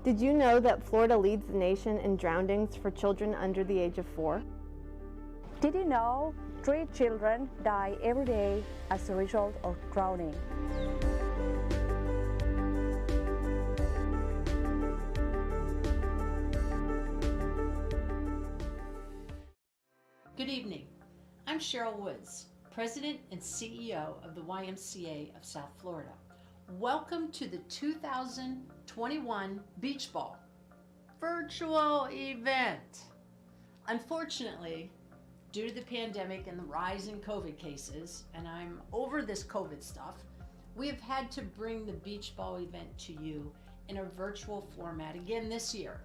Did you know that Florida leads the nation in drownings for children under the age of 4? Did you know 3 children die every day as a result of drowning? Good evening. I'm Cheryl Woods, President and CEO of the YMCA of South Florida. Welcome to the 2021 Beach Ball virtual event. Unfortunately, due to the pandemic and the rise in COVID cases, and I'm over this COVID stuff, we have had to bring the Beach Ball event to you in a virtual format again this year.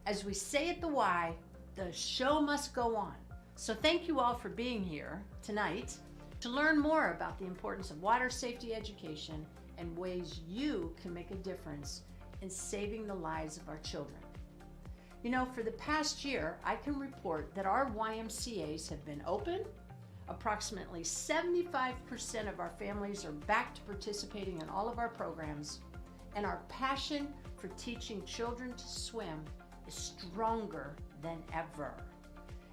As we say at the Y, the show must go on. So thank you all for being here tonight to learn more about the importance of water safety education and ways you can make a difference in saving the lives of our children. You know, for the past year, I can report that our YMCAs have been open. Approximately 75% of our families are back to participating in all of our programs, and our passion for teaching children to swim is stronger than ever.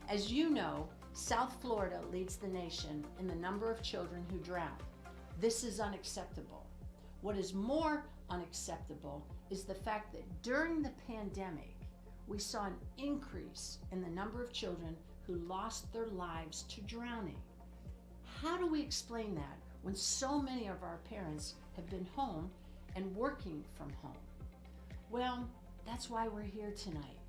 As you know, South Florida leads the nation in the number of children who drown. This is unacceptable. What is more unacceptable is the fact that during the pandemic, we saw an increase in the number of children who lost their lives to drowning. How do we explain that when so many of our parents have been home and working from home? Well, that's why we're here tonight.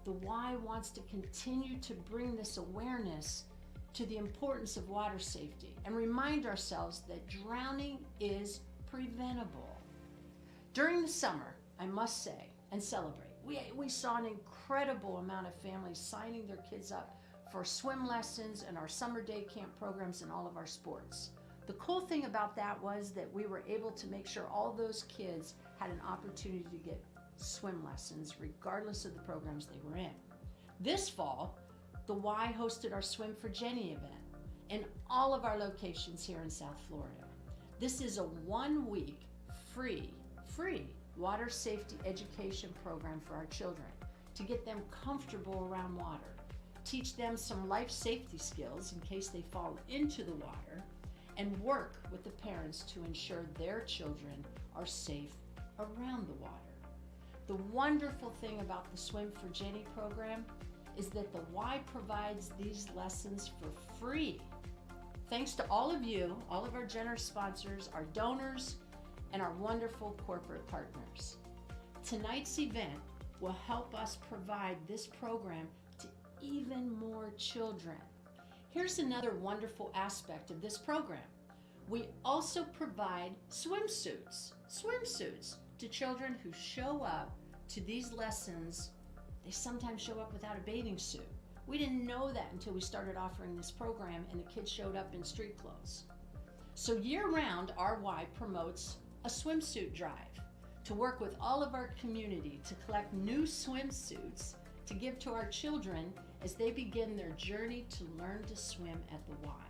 The Y wants to continue to bring this awareness to the importance of water safety and remind ourselves that drowning is preventable. During the summer, I must say, and celebrate, we saw an incredible amount of families signing their kids up for swim lessons and our summer day camp programs and all of our sports. The cool thing about that was that we were able to make sure all those kids had an opportunity to get swim lessons regardless of the programs they were in. This fall, the Y hosted our Swim for Jenny event in all of our locations here in South Florida. This is a 1-week free water safety education program for our children to get them comfortable around water, teach them some life safety skills in case they fall into the water, and work with the parents to ensure their children are safe around the water. The wonderful thing about the Swim for Jenny program is that the Y provides these lessons for free. Thanks to all of you, all of our generous sponsors, our donors, and our wonderful corporate partners. Tonight's event will help us provide this program to even more children. Here's another wonderful aspect of this program. We also provide swimsuits to children who show up to these lessons. They sometimes show up without a bathing suit. We didn't know that until we started offering this program and the kids showed up in street clothes. So year-round, our Y promotes a swimsuit drive to work with all of our community to collect new swimsuits to give to our children as they begin their journey to learn to swim at the Y.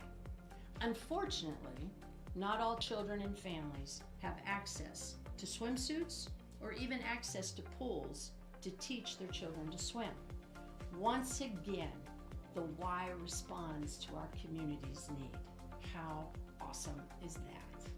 Unfortunately, not all children and families have access to swimsuits or even access to pools to teach their children to swim. Once again, the Y responds to our community's need. How awesome is that?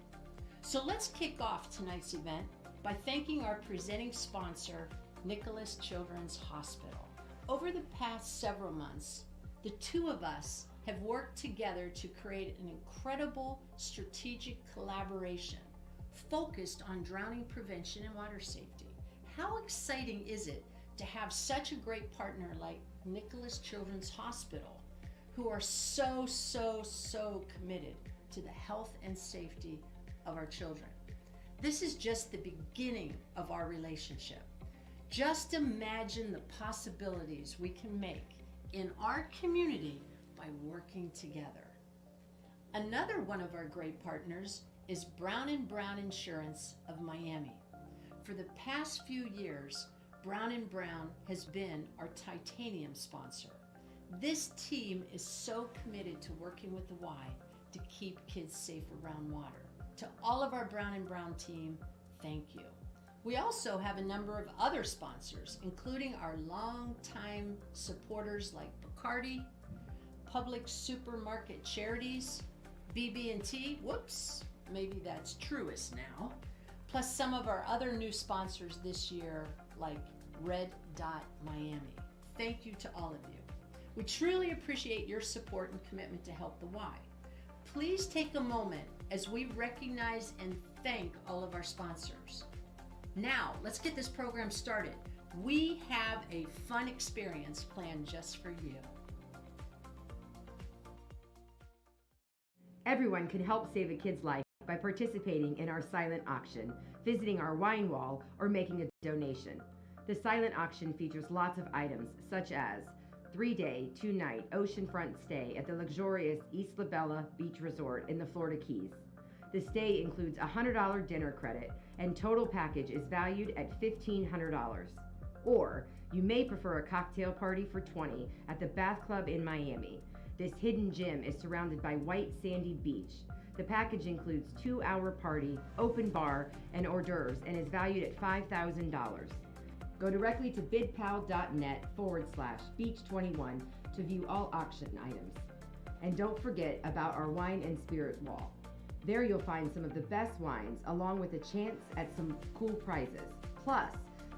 So let's kick off tonight's event by thanking our presenting sponsor, Nicholas Children's Hospital. Over the past several months, the two of us have worked together to create an incredible strategic collaboration focused on drowning prevention and water safety. How exciting is it to have such a great partner like Nicholas Children's Hospital, who are so committed to the health and safety of our children. This is just the beginning of our relationship. Just imagine the possibilities we can make in our community by working together. Another one of our great partners is Brown & Brown Insurance of Miami. For the past few years, Brown & Brown has been our titanium sponsor. This team is so committed to working with the Y to keep kids safe around water. To all of our Brown & Brown team, thank you. We also have a number of other sponsors, including our longtime supporters like Bacardi, Public Supermarket Charities, BB&T, whoops, maybe that's Truist now, plus some of our other new sponsors this year like Red Dot Miami. Thank you to all of you. We truly appreciate your support and commitment to help the Y. Please take a moment as we recognize and thank all of our sponsors. Now, let's get this program started. We have a fun experience planned just for you. Everyone can help save a kid's life by participating in our silent auction, visiting our wine wall, or making a donation. The silent auction features lots of items such as 3-day, 2-night oceanfront stay at the luxurious Isla Bella Beach Resort in the Florida Keys. The stay includes a $100 dinner credit and total package is valued at $1,500. Or you may prefer a cocktail party for $20 at the Bath Club in Miami. This hidden gem is surrounded by white sandy beach. The package includes 2-hour party, open bar, and hors d'oeuvres and is valued at $5,000. Go directly to bidpal.net/beach21 to view all auction items. And don't forget about our wine and spirits wall. There you'll find some of the best wines along with a chance at some cool prizes. Plus,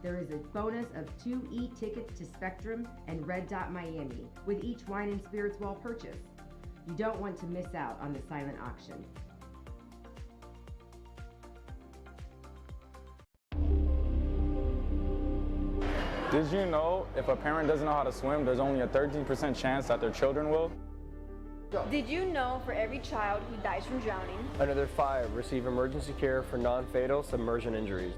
there is a bonus of 2 e-tickets to Spectrum and Red Dot Miami with each wine and spirits wall purchase. You don't want to miss out on the silent auction. Did you know if a parent doesn't know how to swim, there's only a 13% chance that their children will? Did you know for every child who dies from drowning, another 5 receive emergency care for non-fatal submersion injuries?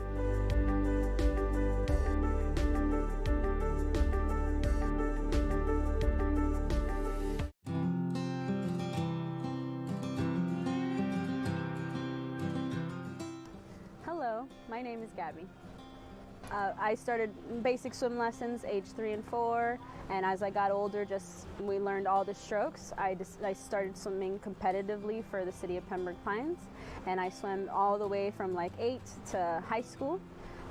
Hello, my name is Gabby. I started basic swim lessons age 3 and 4, and as I got older, we learned all the strokes. I started swimming competitively for the city of Pembroke Pines, and I swam all the way from like 8 to high school.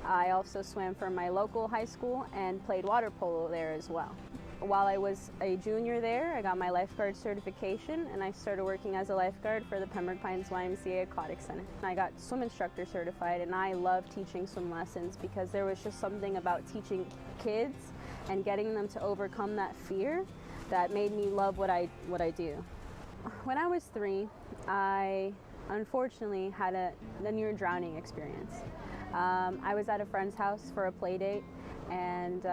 I also swam for my local high school and played water polo there as well. While I was a junior there, I got my lifeguard certification and I started working as a lifeguard for the Pembroke Pines YMCA Aquatic Center. I got swim instructor certified and I love teaching swim lessons because there was just something about teaching kids and getting them to overcome that fear that made me love what I do. When I was 3, I unfortunately had a near drowning experience. I was at a friend's house for a play date and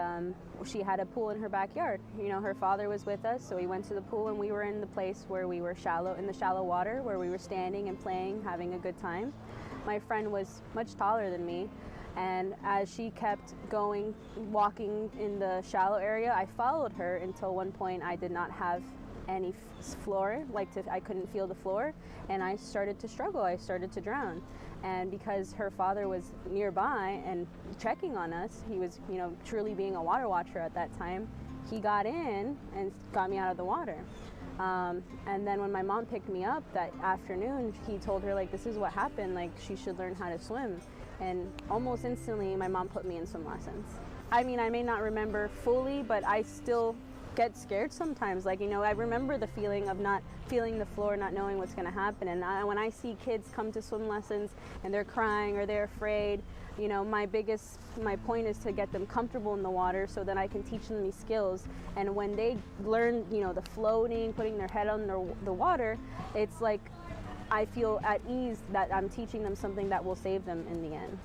she had a pool in her backyard. You know, her father was with us, so we went to the pool and we were in the place where we were in the shallow water, where we were standing and playing, having a good time. My friend was much taller than me, and as she kept walking in the shallow area, I followed her until one point I did not have any floor, I couldn't feel the floor, and I started to struggle, I started to drown. And because her father was nearby and checking on us, he was, truly being a water watcher at that time, he got in and got me out of the water. And then when my mom picked me up that afternoon, he told her, this is what happened, she should learn how to swim. And almost instantly, my mom put me in swim lessons. I mean, I may not remember fully, but I still get scared sometimes. I remember the feeling of not feeling the floor, not knowing what's going to happen. And when I see kids come to swim lessons and they're crying or they're afraid, my point is to get them comfortable in the water so that I can teach them these skills. And when they learn, the floating, putting their head under the water, it's like I feel at ease that I'm teaching them something that will save them in the end.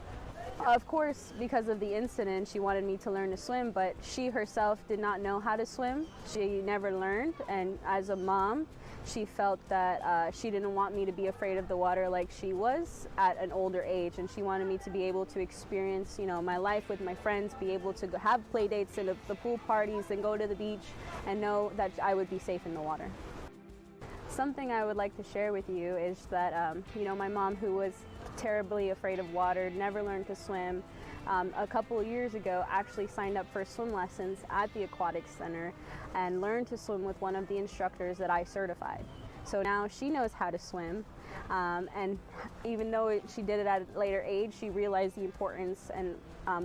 Of course, because of the incident, she wanted me to learn to swim, but she herself did not know how to swim. She never learned, and as a mom, she felt that she didn't want me to be afraid of the water like she was at an older age, and she wanted me to be able to experience, my life with my friends, be able to have play dates and the pool parties and go to the beach and know that I would be safe in the water. Something I would like to share with you is that, my mom, who was terribly afraid of water, never learned to swim, a couple of years ago actually signed up for swim lessons at the Aquatic Center and learned to swim with one of the instructors that I certified. So now she knows how to swim. And even though she did it at a later age, she realized the importance and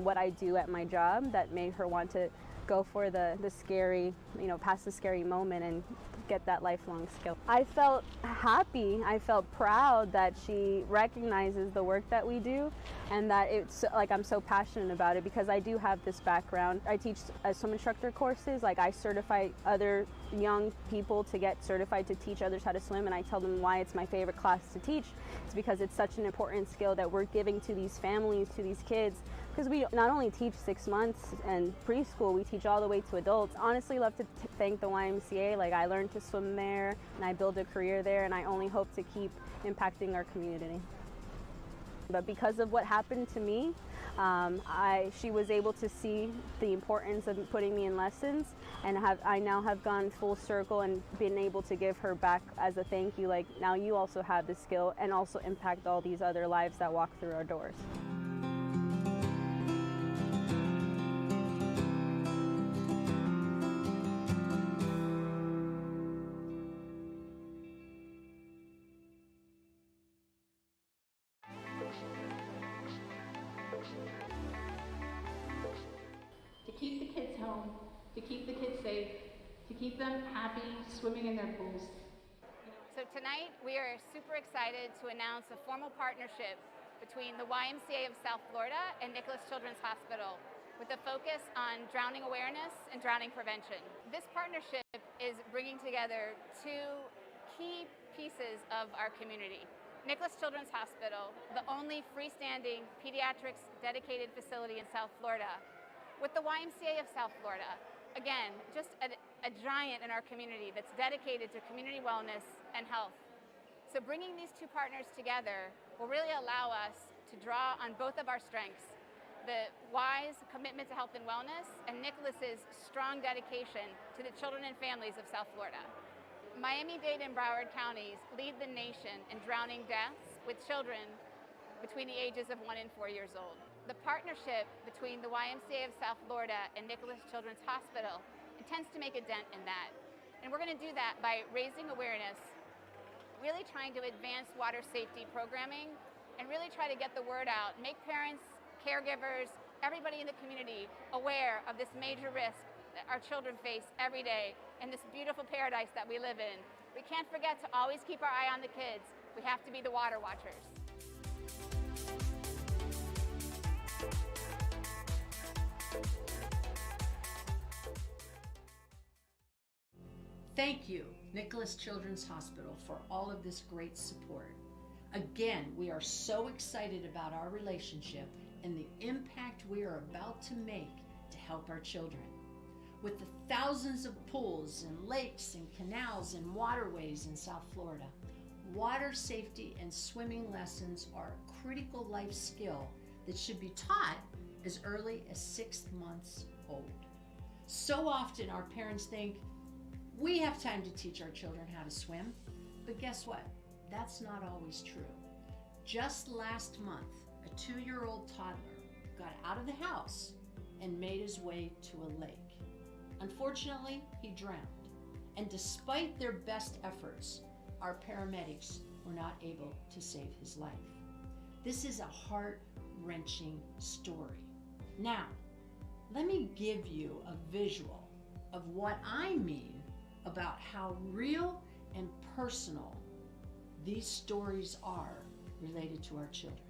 what I do at my job that made her want to go for the scary, past the scary moment and get that lifelong skill. I felt happy, I felt proud that she recognizes the work that we do and that it's like I'm so passionate about it because I do have this background. I teach swim instructor courses, like I certify other young people to get certified to teach others how to swim, and I tell them why it's my favorite class to teach. It's because it's such an important skill that we're giving to these families, to these kids, because we not only teach 6 months and preschool, we teach all the way to adults. Honestly, love to thank the YMCA. Like I learned to swim there and I built a career there, and I only hope to keep impacting our community. But because of what happened to me, she was able to see the importance of putting me in lessons, and I now have gone full circle and been able to give her back as a thank you. Like now you also have the skill and also impact all these other lives that walk through our doors. To keep the kids home, to keep the kids safe, to keep them happy swimming in their pools. So tonight we are super excited to announce a formal partnership between the YMCA of South Florida and Nicholas Children's Hospital with a focus on drowning awareness and drowning prevention. This partnership is bringing together two key pieces of our community. Nicholas Children's Hospital, the only freestanding pediatrics dedicated facility in South Florida, with the YMCA of South Florida, again, just a giant in our community that's dedicated to community wellness and health. So bringing these two partners together will really allow us to draw on both of our strengths, the Y's commitment to health and wellness and Nicholas's strong dedication to the children and families of South Florida. Miami-Dade and Broward counties lead the nation in drowning deaths with children between the ages of 1 and 4 years old. The partnership between the YMCA of South Florida and Nicholas Children's Hospital intends to make a dent in that. And we're going to do that by raising awareness, really trying to advance water safety programming, and really try to get the word out, make parents, caregivers, everybody in the community aware of this major risk that our children face every day in this beautiful paradise that we live in. We can't forget to always keep our eye on the kids. We have to be the water watchers. Thank you, Nicholas Children's Hospital, for all of this great support. Again, we are so excited about our relationship and the impact we are about to make to help our children. With the thousands of pools and lakes and canals and waterways in South Florida, water safety and swimming lessons are a critical life skill that should be taught as early as 6 months old. So often our parents think, we have time to teach our children how to swim, but guess what? That's not always true. Just last month, a 2-year-old toddler got out of the house and made his way to a lake. Unfortunately, he drowned, and despite their best efforts, our paramedics were not able to save his life. This is a heart-wrenching story. Now, let me give you a visual of what I mean about how real and personal these stories are related to our children.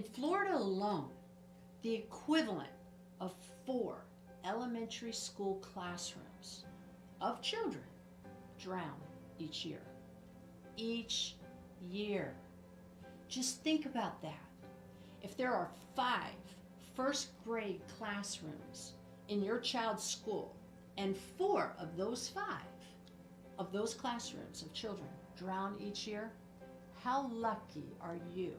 In Florida alone, the equivalent of 4 elementary school classrooms of children drown each year. Each year. Just think about that. If there are 5 first grade classrooms in your child's school, and 4 of those 5 of those classrooms of children drown each year, how lucky are you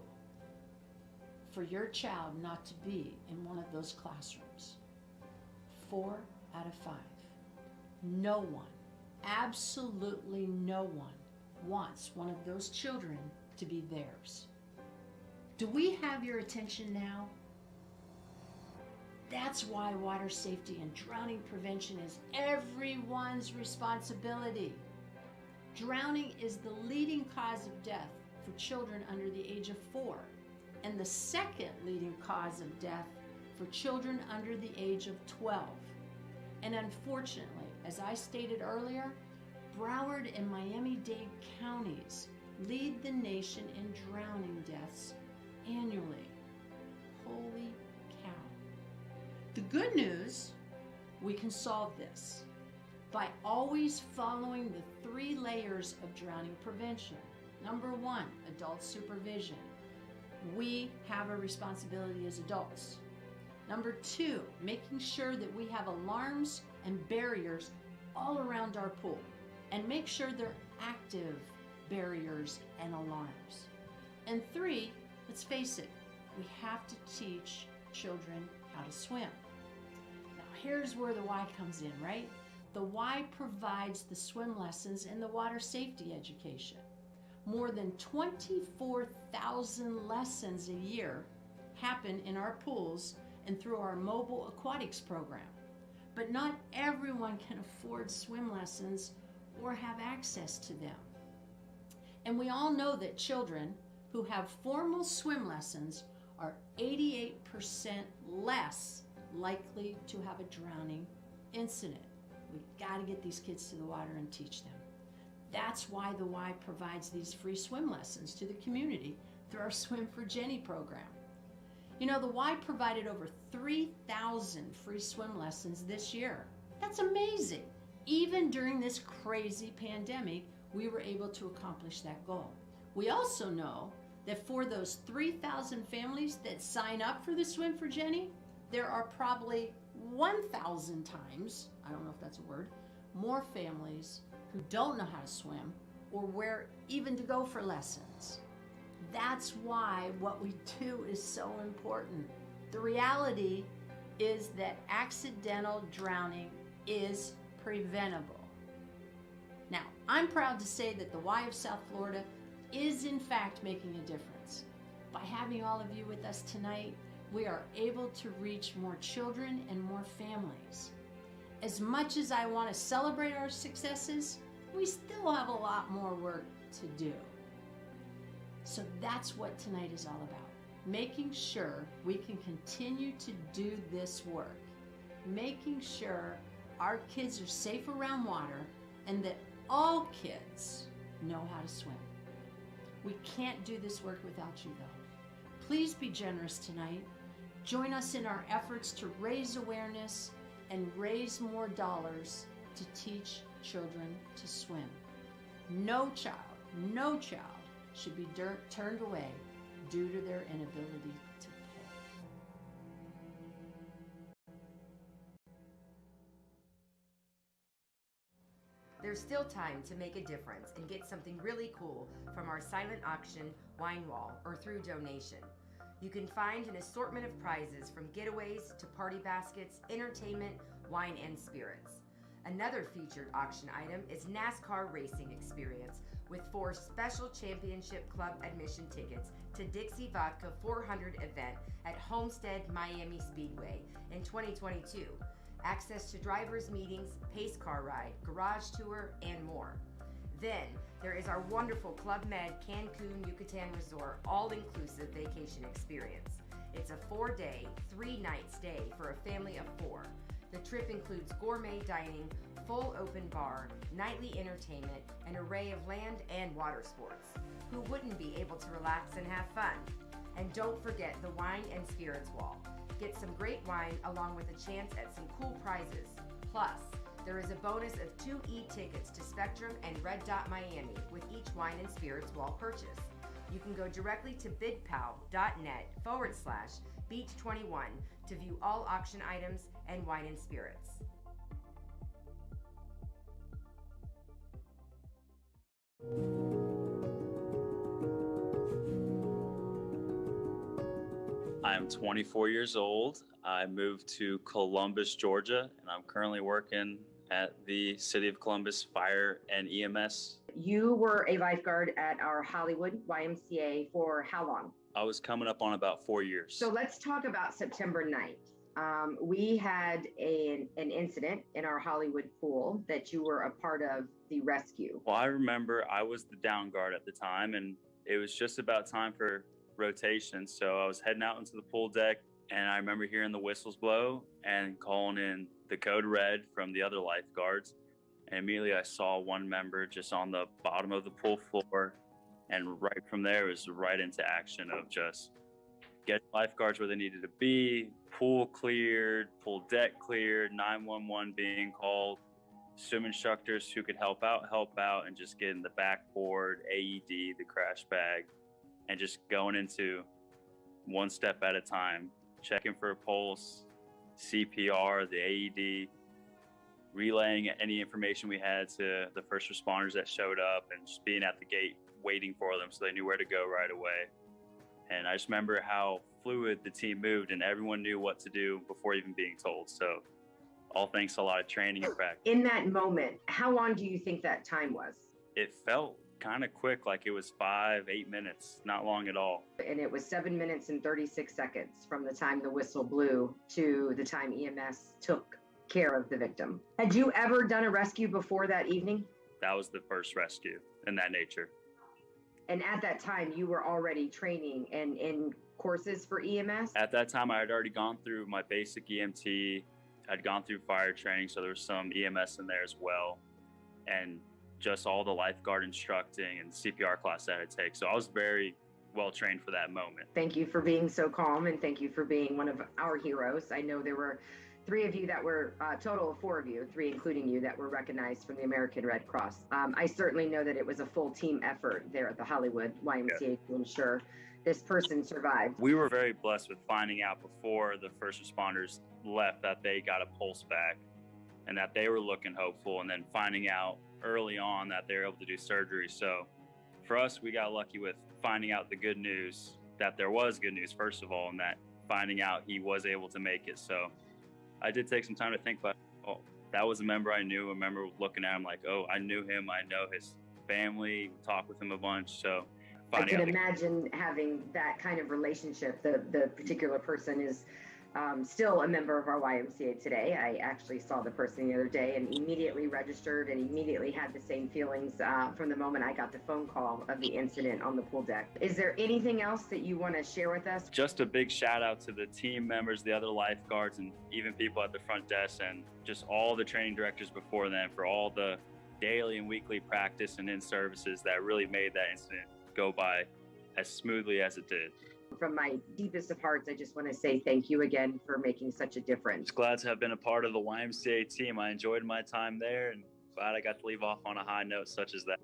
for your child not to be in one of those classrooms? 4 out of 5. No one, absolutely no one, wants one of those children to be theirs. Do we have your attention now? That's why water safety and drowning prevention is everyone's responsibility. Drowning is the leading cause of death for children under the age of 4, and the second leading cause of death for children under the age of 12. And unfortunately, as I stated earlier, Broward and Miami-Dade counties lead the nation in drowning deaths annually. Holy cow. The good news, we can solve this by always following the 3 layers of drowning prevention. Number 1, adult supervision. We have a responsibility as adults. Number 2, making sure that we have alarms and barriers all around our pool, and make sure they're active barriers and alarms. And 3, let's face it, we have to teach children how to swim. Now here's where the why comes in, right? The why provides the swim lessons and the water safety education. More than 24,000 lessons a year happen in our pools and through our mobile aquatics program. But not everyone can afford swim lessons or have access to them. And we all know that children who have formal swim lessons are 88% less likely to have a drowning incident. We've got to get these kids to the water and teach them. That's why the Y provides these free swim lessons to the community through our Swim for Jenny program. You know, the Y provided over 3,000 free swim lessons this year. That's amazing. Even during this crazy pandemic, we were able to accomplish that goal. We also know that for those 3,000 families that sign up for the Swim for Jenny, there are probably 1,000 times, I don't know if that's a word, more families who don't know how to swim or where even to go for lessons. That's why what we do is so important. The reality is that accidental drowning is preventable. Now, I'm proud to say that the Y of South Florida is in fact making a difference. By having all of you with us tonight, we are able to reach more children and more families. As much as I want to celebrate our successes, we still have a lot more work to do. So that's what tonight is all about. Making sure we can continue to do this work. Making sure our kids are safe around water and that all kids know how to swim. We can't do this work without you though. Please be generous tonight. Join us in our efforts to raise awareness and raise more dollars to teach children to swim. No child should be turned away due to their inability to pay. There's still time to make a difference and get something really cool from our silent auction, wine wall, or through donation. You can find an assortment of prizes from getaways to party baskets, entertainment, wine, and spirits. Another featured auction item is NASCAR racing experience with 4 special championship club admission tickets to Dixie Vodka 400 event at Homestead Miami Speedway in 2022. Access to drivers' meetings, pace car ride, garage tour, and more. Then there is our wonderful Club Med Cancun Yucatan Resort all-inclusive vacation experience. It's a 4-day, 3-night stay for a family of 4. The trip includes gourmet dining, full open bar, nightly entertainment, an array of land and water sports. Who wouldn't be able to relax and have fun? And don't forget the Wine and Spirits Wall. Get some great wine along with a chance at some cool prizes. Plus, there is a bonus of 2 e-tickets to Spectrum and Red Dot Miami with each Wine and Spirits Wall purchase. You can go directly to bidpal.net/Beach21 to view all auction items and wine and spirits. I'm 24 years old. I moved to Columbus, Georgia, and I'm currently working at the City of Columbus Fire and EMS. You were a lifeguard at our Hollywood YMCA for how long? I was coming up on about 4 years. So let's talk about September 9th. We had an incident in our Hollywood pool that you were a part of the rescue. Well, I remember I was the down guard at the time, and it was just about time for rotation. So I was heading out into the pool deck, and I remember hearing the whistles blow and calling in the code red from the other lifeguards. And immediately I saw one member just on the bottom of the pool floor. And right from there, it was right into action of just getting lifeguards where they needed to be, pool cleared, pool deck cleared, 911 being called, swim instructors who could help out, and just getting the backboard, AED, the crash bag, and just going into one step at a time, checking for a pulse, CPR, the AED, relaying any information we had to the first responders that showed up, and just being at the gate waiting for them so they knew where to go right away. And I just remember how fluid the team moved, and everyone knew what to do before even being told. So all thanks to a lot of training and practice. In that moment, how long do you think that time was? It felt kind of quick, like it was 5-8 minutes, not long at all. And it was 7 minutes and 36 seconds from the time the whistle blew to the time EMS took care of the victim. Had you ever done a rescue before that evening? That was the first rescue in that nature. And at that time, you were already training and in courses for EMS? At that time, I had already gone through my basic EMT. I'd gone through fire training, so there was some EMS in there as well. And just all the lifeguard instructing and CPR class that I take. So I was very well trained for that moment. Thank you for being so calm, and thank you for being one of our heroes. I know there were 3 of you that were, total of 4 of you, 3 including you, that were recognized from the American Red Cross. I certainly know that it was a full team effort there at the Hollywood YMCA to ensure this person survived. We were very blessed with finding out before the first responders left that they got a pulse back and that they were looking hopeful, and then finding out early on that they were able to do surgery. So for us, we got lucky with finding out the good news, that there was good news, first of all, and that finding out he was able to make it. So I did take some time to think about, oh, that was a member I knew. I remember looking at him like, oh, I knew him. I know his family, talked with him a bunch. So I can imagine having that kind of relationship. The particular person is still a member of our YMCA today. I actually saw the person the other day and immediately registered and immediately had the same feelings from the moment I got the phone call of the incident on the pool deck. Is there anything else that you want to share with us? Just a big shout out to the team members, the other lifeguards, and even people at the front desk, and just all the training directors before them for all the daily and weekly practice and in-services that really made that incident go by as smoothly as it did. From my deepest of hearts, I just want to say thank you again for making such a difference. Just glad to have been a part of the YMCA team. I enjoyed my time there, and glad I got to leave off on a high note such as that.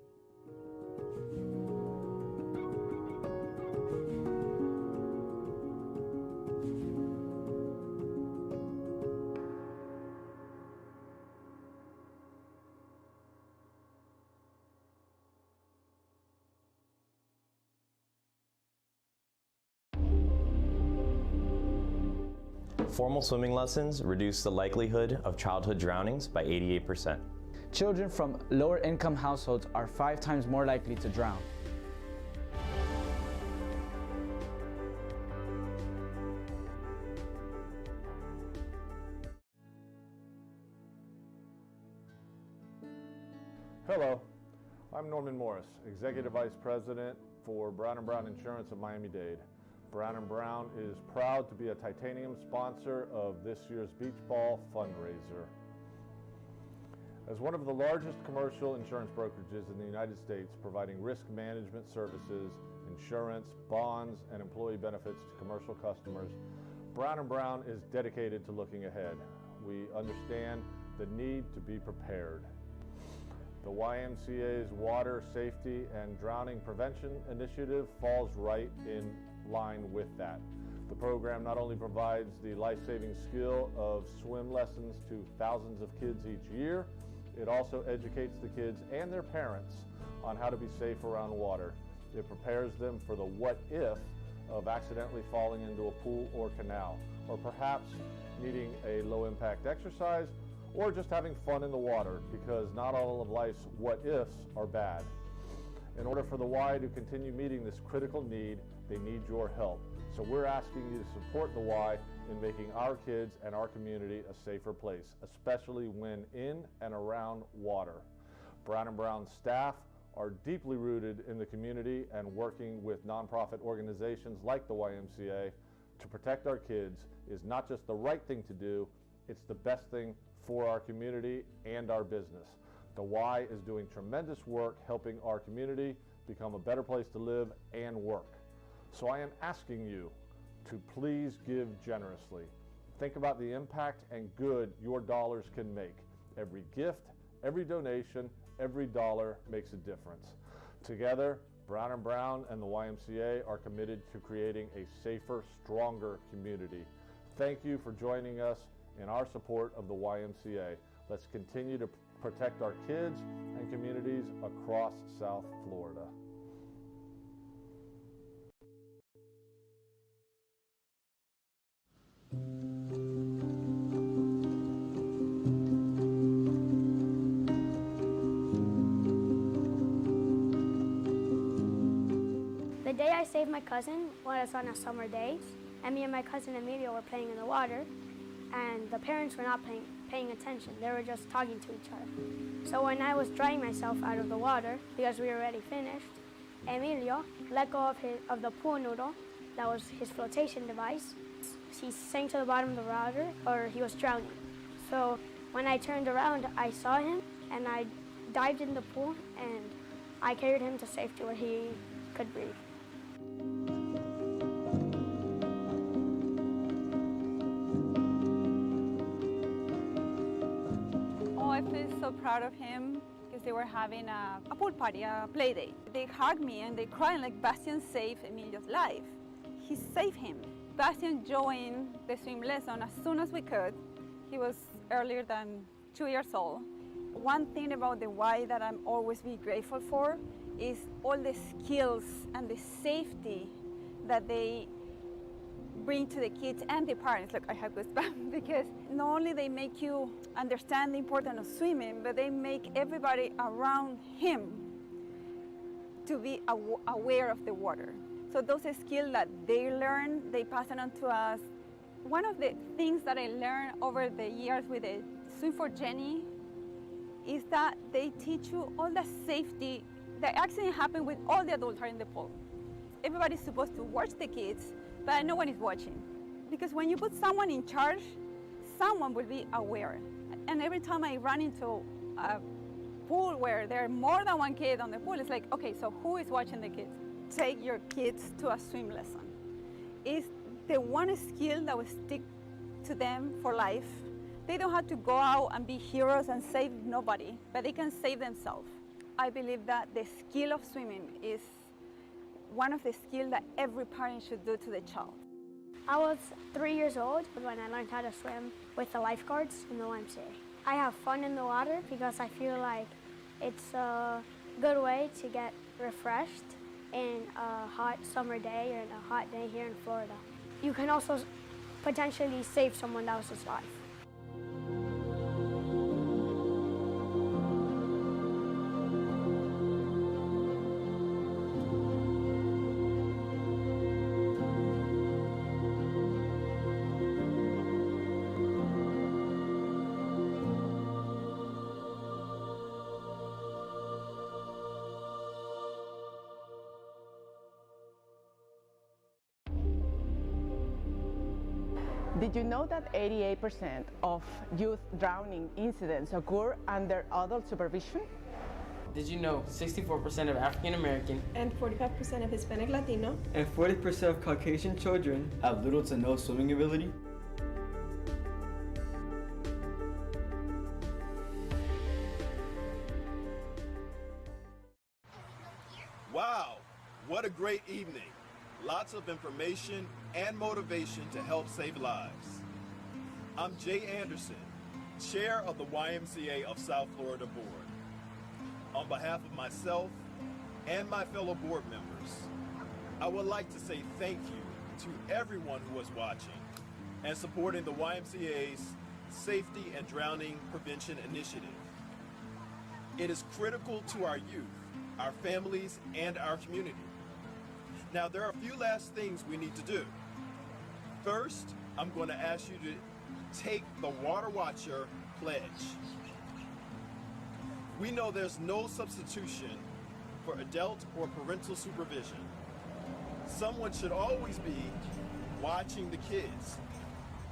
Formal swimming lessons reduce the likelihood of childhood drownings by 88%. Children from lower income households are 5 times more likely to drown. Hello, I'm Norman Morris, Executive Vice President for Brown & Brown Insurance of Miami-Dade. Brown & Brown is proud to be a titanium sponsor of this year's Beach Ball fundraiser. As one of the largest commercial insurance brokerages in the United States, providing risk management services insurance, bonds, and employee benefits to commercial customers, Brown & Brown is dedicated to looking ahead. We understand the need to be prepared. The YMCA's Water Safety and Drowning Prevention Initiative falls right in line with that. The program not only provides the life-saving skill of swim lessons to thousands of kids each year, it also educates the kids and their parents on how to be safe around water. It prepares them for the what if of accidentally falling into a pool or canal, or perhaps needing a low-impact exercise, or just having fun in the water, because not all of life's what ifs are bad. In order for the Y to continue meeting this critical need, they need your help. So we're asking you to support the Y in making our kids and our community a safer place, especially when in and around water. Brown & Brown staff are deeply rooted in the community and working with nonprofit organizations like the YMCA to protect our kids is not just the right thing to do, it's the best thing for our community and our business. The Y is doing tremendous work helping our community become a better place to live and work. So I am asking you to please give generously. Think about the impact and good your dollars can make. Every gift, every donation, every dollar makes a difference. Together, Brown & Brown and the YMCA are committed to creating a safer, stronger community. Thank you for joining us in our support of the YMCA. Let's continue to protect our kids and communities across South Florida. The day I saved my cousin was on a summer day, and me and my cousin Emilio were playing in the water, and the parents were not paying attention. They were just talking to each other. So when I was drying myself out of the water, because we were already finished, Emilio let go of the pool noodle, that was his flotation device. He sank to the bottom of the water, or he was drowning. So when I turned around, I saw him, and I dived in the pool, and I carried him to safety where he could breathe. I feel so proud of him because they were having a pool party, a play day. They hugged me and they cried like Bastian saved Emilio's life. He saved him. Bastian joined the swim lesson as soon as we could. He was earlier than 2 years old. One thing about the Y that I'm always be grateful for is all the skills and the safety that they bring to the kids and the parents. Look, I have goosebumps because not only they make you understand the importance of swimming, but they make everybody around him to be aware of the water. So those skills that they learn, they pass it on to us. One of the things that I learned over the years with the Swim for Jenny is that they teach you all the safety. The accident happened with all the adults are in the pool. Everybody's supposed to watch the kids, but no one is watching. Because when you put someone in charge, someone will be aware. And every time I run into a pool where there are more than one kid on the pool, it's like, okay, so who is watching the kids? Take your kids to a swim lesson. It's the one skill that will stick to them for life. They don't have to go out and be heroes and save nobody, but they can save themselves. I believe that the skill of swimming is one of the skills that every parent should do to the child. I was 3 years old when I learned how to swim with the lifeguards in the YMCA. I have fun in the water because I feel like it's a good way to get refreshed in a hot summer day or in a hot day here in Florida. You can also potentially save someone else's life. Did you know that 88% of youth drowning incidents occur under adult supervision? Did you know 64% of African American and 45% of Hispanic Latino and 40% of Caucasian children have little to no swimming ability? Wow, what a great evening. Lots of information and motivation to help save lives. I'm Jay Anderson, Chair of the YMCA of South Florida Board. On behalf of myself and my fellow board members, I would like to say thank you to everyone who is watching and supporting the YMCA's Safety and Drowning Prevention Initiative. It is critical to our youth, our families, and our community. Now, there are a few last things we need to do. First, I'm going to ask you to take the Water Watcher pledge. We know there's no substitution for adult or parental supervision. Someone should always be watching the kids,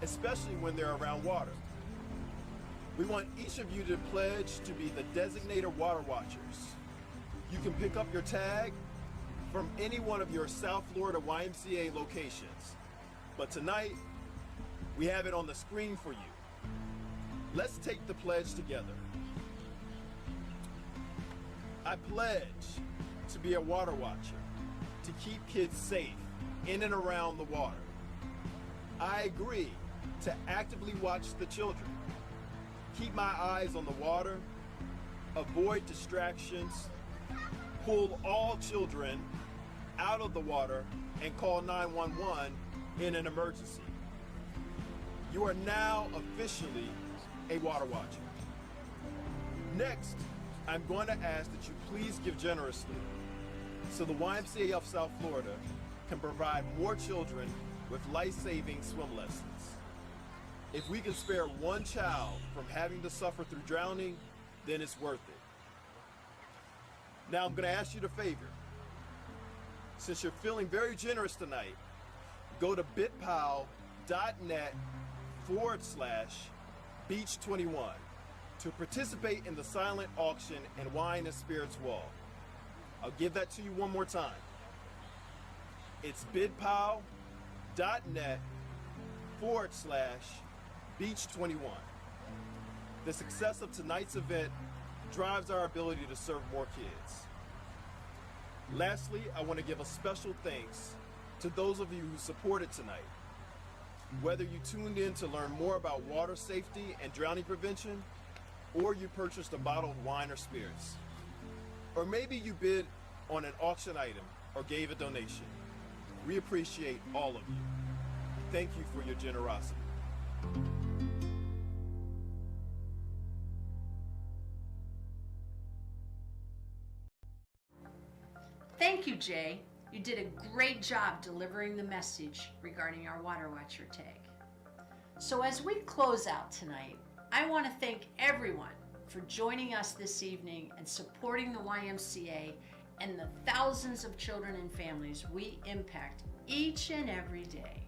especially when they're around water. We want each of you to pledge to be the designated water watchers. You can pick up your tag from any one of your South Florida YMCA locations. But tonight, we have it on the screen for you. Let's take the pledge together. I pledge to be a water watcher, to keep kids safe in and around the water. I agree to actively watch the children, keep my eyes on the water, avoid distractions, pull all children out of the water, and call 911 in an emergency. You are now officially a water watcher. Next, I'm going to ask that you please give generously so the YMCA of South Florida can provide more children with life-saving swim lessons. If we can spare one child from having to suffer through drowning, then it's worth it. Now I'm going to ask you a favor. Since you're feeling very generous tonight, go to bitpal.net/Beach21 to participate in the silent auction and wine and spirits wall. I'll give that to you one more time. It's bitpal.net/Beach21. The success of tonight's event drives our ability to serve more kids. Lastly, I want to give a special thanks to those of you who supported tonight. Whether you tuned in to learn more about water safety and drowning prevention, or you purchased a bottle of wine or spirits, or maybe you bid on an auction item or gave a donation, we appreciate all of you. Thank you for your generosity. Thank you, Jay. You did a great job delivering the message regarding our Water Watcher tag. So as we close out tonight, I want to thank everyone for joining us this evening and supporting the YMCA and the thousands of children and families we impact each and every day.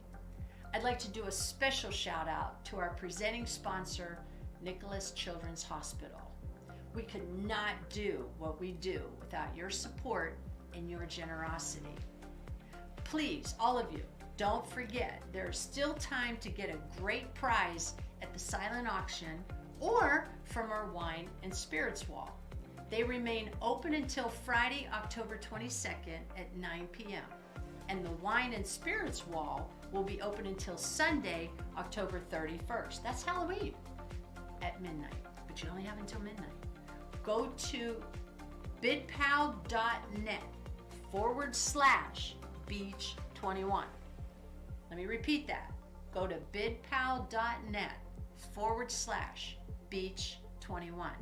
I'd like to do a special shout out to our presenting sponsor, Nicholas Children's Hospital. We could not do what we do without your support and your generosity. Please, all of you, don't forget there is still time to get a great prize at the silent auction or from our wine and spirits wall. They remain open until Friday, October 22nd at 9 p.m. And the wine and spirits wall will be open until Sunday, October 31st. That's Halloween at midnight, but you only have until midnight. Go to bitpal.net/Beach21. Let me repeat that. Go to bitpal.net/Beach21.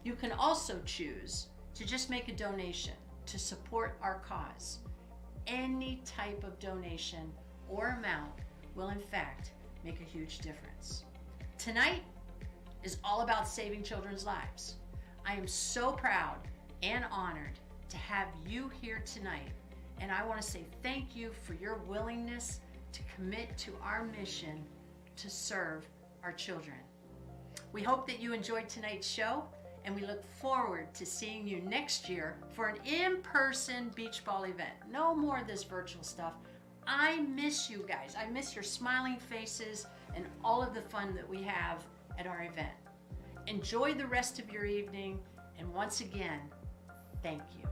You can also choose to just make a donation to support our cause. Any type of donation or amount will in fact make a huge difference. Tonight is all about saving children's lives. I am so proud and honored to have you here tonight, and I want to say thank you for your willingness to commit to our mission to serve our children. We hope that you enjoyed tonight's show, and we look forward to seeing you next year for an in-person beach ball event. No more of this virtual stuff. I miss you guys. I miss your smiling faces and all of the fun that we have at our event. Enjoy the rest of your evening, and once again, thank you.